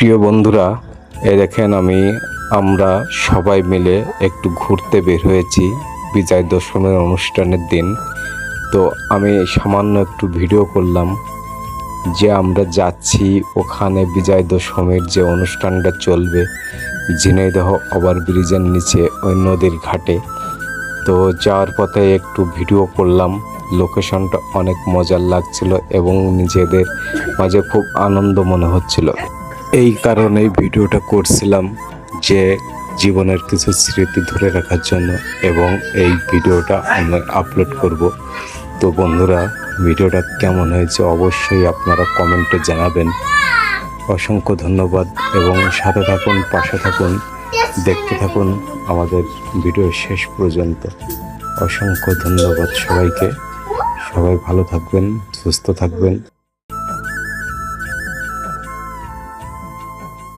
প্রিয় বন্ধুরা, এই দেখেন আমরা সবাই মিলে একটু ঘুরতে বের হয়েছি বিজয় দশমীর অনুষ্ঠানের দিন। তো আমি সামান্য একটু ভিডিও করলাম যে আমরা যাচ্ছি ওখানে বিজয় দশমীর যে অনুষ্ঠানটা চলবে ঝিনাইদহ ওভারব্রিজের নিচে ওই নদীর ঘাটে। তো যাওয়ার পথে একটু ভিডিও করলাম। লোকেশনটা অনেক মজার লাগছিল এবং নিজেদের মাঝে খুব আনন্দ মনে হচ্ছিল। এই কারণেই ভিডিওটা করছিলাম যে জীবনের কিছু স্মৃতি ধরে রাখার জন্য, এবং এই ভিডিওটা আমি আপলোড করব। তো বন্ধুরা, ভিডিওটা কেমন হয়েছে অবশ্যই আপনারা কমেন্টে জানাবেন। অসংখ্য ধন্যবাদ এবং সাথে থাকুন, পাশে থাকুন, দেখতে থাকুন আমাদের ভিডিও শেষ পর্যন্ত। অসংখ্য ধন্যবাদ সবাইকে। সবাই ভালো থাকবেন, সুস্থ থাকবেন।